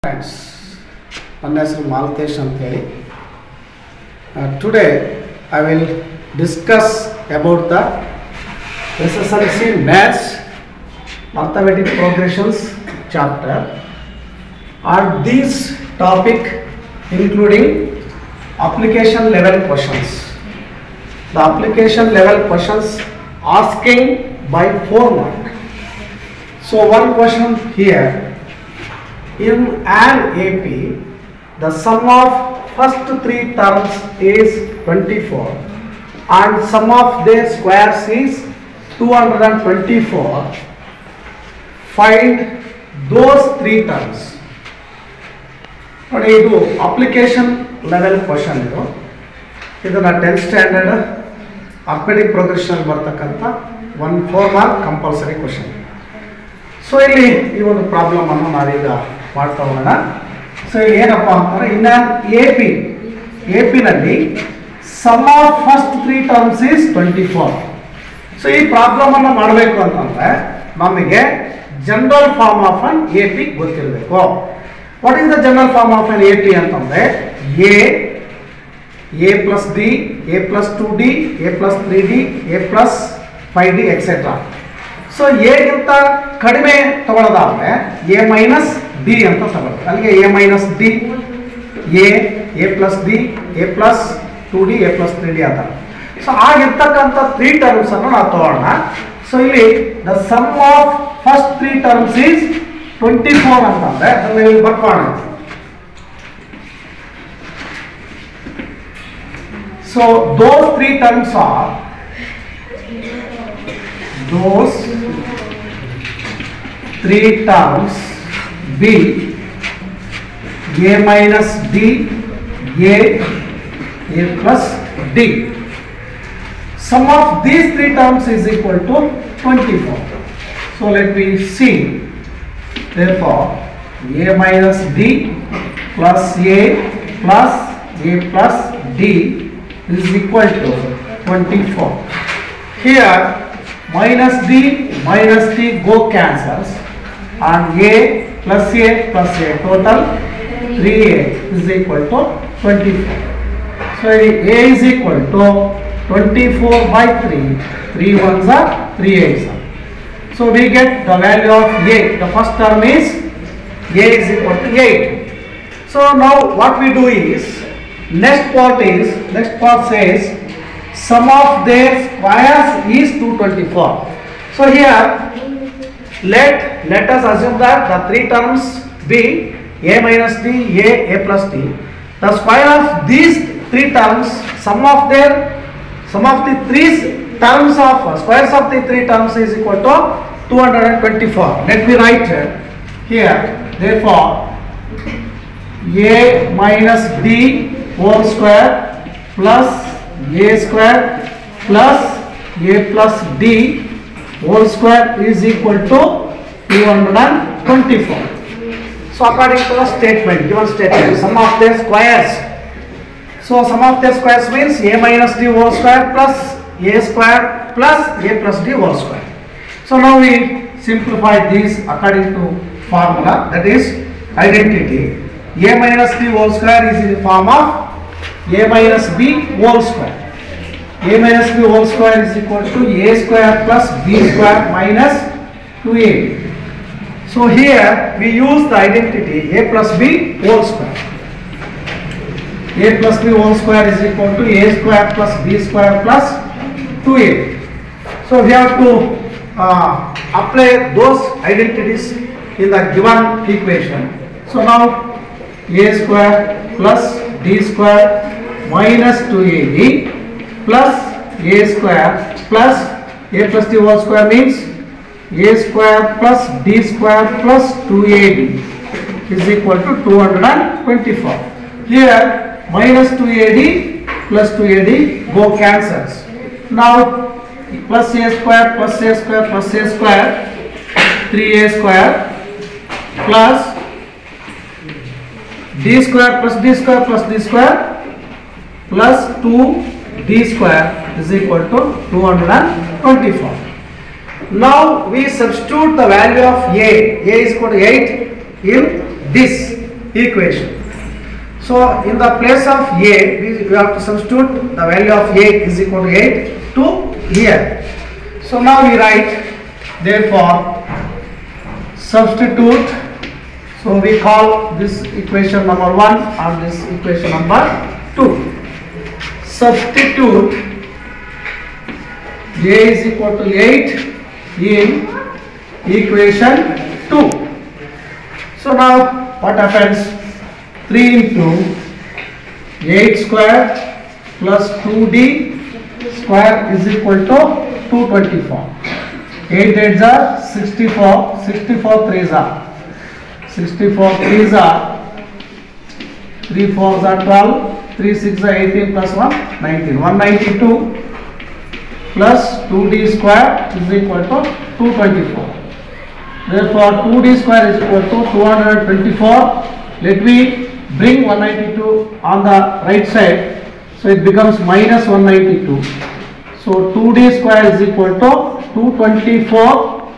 Friends, ನನ್ನ ಹೆಸರು ಮಾಲ್ತೇಶ್ ಅಂತ ಹೇಳಿ. Today I will discuss about the SSLC Maths Arithmetic Progressions chapter. Are these topic including application level questions? The application level questions asking by 4 mark. So one question here. In an AP, the sum of first 3 terms is 24 and sum of their squares is 224. Find those 3 terms. ನೋಡಿ ಇದು application level question ಇದನ್ನು 10th standard arithmetic progression ಬರ್ತಕ್ಕಂಥ 4 mark compulsory question. So ಇಲ್ಲಿ ಈ ಒಂದು problem ಅನ್ನು ನಾವೀಗ ಮಾಡ್ತಾ ಹೋಗೋಣ. ಸೊ ಇಲ್ಲಿ ಏನಪ್ಪ ಅಂತಾರೆ, ಇನ್ ಎ ಪಿನಲ್ಲಿ sum of first 3 terms is 24. So ಈ ಪ್ರಾಬ್ಲಮ್ ಅನ್ನು ಮಾಡಬೇಕು ಅಂತಂದ್ರೆ ನಮಗೆ general form of an A P ಗೊತ್ತಿರಬೇಕು. What is the general form of an A P ಅಂತಂದ್ರೆ a plus d, a plus 2d, a plus 3d, a plus 5d etcetera. So ಎಗಿಂತ ಕಡಿಮೆ ತಗೊಳ್ಳೋದಾದ್ರೆ ಎ ಮೈನಸ್ ಡಿ ಅಂತ ತಗೊಳ್ಳಿ. ಅಲ್ಲಿಗೆ a minus d, a plus d, a plus 2d, a plus 3d ಅಂತ. So ಆಗಿರ್ತಕ್ಕಂಥ 3 terms ಅನ್ನು ನಾವು ತಗೊಳ್ಳೋಣ. ಸೊ ಇಲ್ಲಿ the sum of first 3 terms is 24 ಅಂತಂದ್ರೆ ಅದನ್ನ ಇಲ್ಲಿ ಬರ್ಕೋಣ. So those 3 terms are be a minus d, a plus d. Sum of these 3 terms is equal to 24. So let me see. Therefore a minus d plus a plus d is equal to 24. Here minus d go cancels and a plus a total 3a is equal to 24. So a is equal to 24 by 3, 3 ones are 3 8s are. So we get the value of a. The first term is a is equal to 8. So now what we do is, next part says sum of their squares is 224. So here let us assume that the 3 terms be a minus d, a plus d. The square of these 3 terms, sum of the 3 terms of squares of the 3 terms is equal to 224. Let me write here. Therefore a minus d whole square plus a square plus a plus d whole square is equal to 224. So according to the given statement, sum of their squares. So sum of their squares means a minus d whole square plus a square plus a plus d whole square. So now we simplify these according to formula, that is identity. A minus d whole square is in the form of a minus b whole square. A minus b whole square is equal to a square plus b square minus 2a. So here we use the identity a plus b whole square. A plus b whole square is equal to a square plus b square plus 2a. So we have to apply those identities in the given equation. So now a square plus d square minus 2ad plus a square plus a plus d whole square means a square plus d square plus 2ad is equal to 224. Here minus 2ad plus 2ad go cancels. Now plus a square plus a square plus a square 3a square plus d square plus d square plus d square plus 2d square is equal to 224. Now we substitute the value of a is equal to 8 in this equation. So in the place of a, we have to substitute the value of a is equal to 8 to here. So now we write, therefore substitute. So we call this equation number 1 and this equation number 2. Substitute a is equal to 8 in equation 2. So now what happens? 3 into 8 square plus 2d square is equal to 224. 8 8s are 64, 64 3s are 64 3s are 3 4s are 12, 3 6 are 18 plus 1 19. 192 plus 2d square is equal to 224. Therefore 2d square is equal to 224. Let me bring 192 on the right side, so it becomes minus 192. So 2d square is equal to 224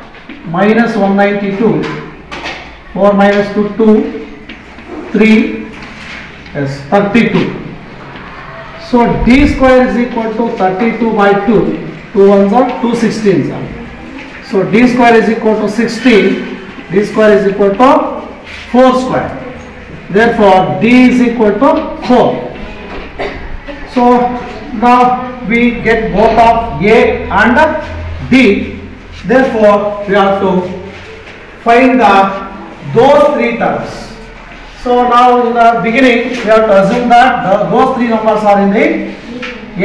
minus 192. 4 minus 2 2, 3, yes, 32. So d square is equal to 32 by 2. 2 1s are 2 16s are. So d square is equal to 16. D square is equal to 4 square. Therefore d is equal to 4. So now we get both of a and d. Therefore we have to find those three terms. So now in the beginning we have to assume that those three numbers are in the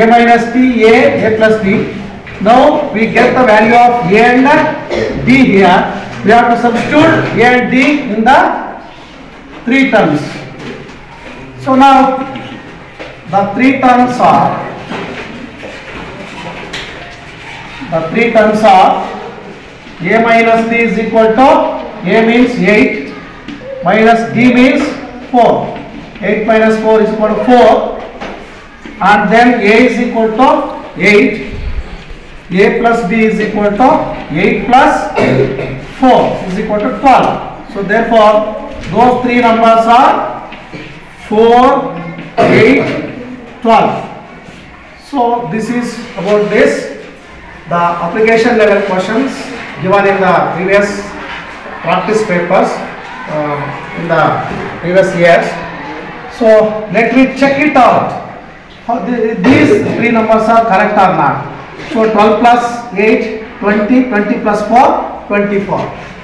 a minus t, a plus d. Now we get the value of a and d here. We have to substitute a and d in the three terms. So now the three terms are a minus d is equal to, a means 8 minus d means 4. 8 minus 4 is equal to 4, and then a is equal to 8. A plus b is equal to 8 plus 4 is equal to 12. So therefore those three numbers are 4, 8, 12. So this is about this. The application level questions given in the previous practice papers in the previous years. So let me check it out. How these three numbers are correct or not. So 12 plus 8, 20, 20 plus 4, 24.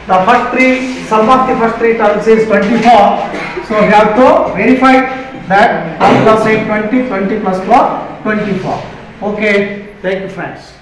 The first three, sum of the first three terms is 24. So we have to verify that 12 plus 8, 20, 20 plus 4, 24. Okay, thank you friends.